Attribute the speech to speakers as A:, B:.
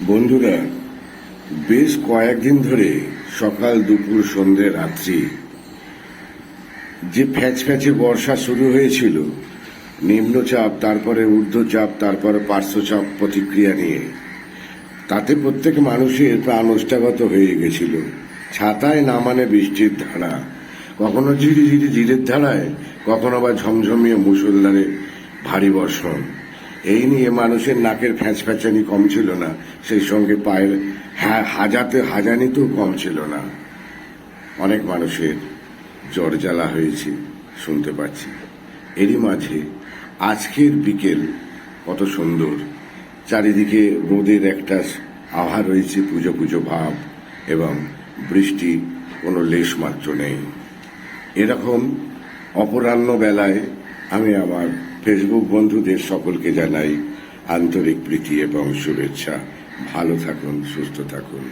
A: বন্ধুরা, বেশ কয়েকদিন ধরে সকাল দুপুর সন্ধ্যে রাত্রি যে ফ্যাচ ফ্যাচে বর্ষা শুরু হয়েছিল, নিম্নচাপ, তারপরে ঊর্ধ্বচাপ, তারপরে পার্শ্বচাপ প্রতিক্রিয়া নিয়ে, তাতে প্রত্যেক মানুষের প্রাণ ওষ্ঠাগত হয়ে গেছিল। ছাতায় না মানে বৃষ্টির ধারা, কখনো ঝিরি ঝিরি ঝিরের ধারায়, কখনো বা ঝমঝমিয়ে মুষলধারে ভারী বর্ষণ। এই নিয়ে মানুষের নাকের ফ্যাঁচ ফ্যাঁচানি কম ছিল না, সেই সঙ্গে পায়ের হাজানিতেও কম ছিল না। অনেক মানুষের জ্বর জ্বালা হয়েছে শুনতে পাচ্ছি। এরই মাঝে আজকের বিকেল কত সুন্দর, চারিদিকে রোদের একটা আভা রয়েছে, পুজো পুজো ভাব, এবং বৃষ্টি কোনো লেশ মাত্র নেই। এরকম অপরাহ্ন বেলায় আমি আমার ফেসবুক বন্ধুদের সকলকে জানাই আন্তরিক প্রীতি এবং শুভেচ্ছা। ভালো থাকুন, সুস্থ থাকুন।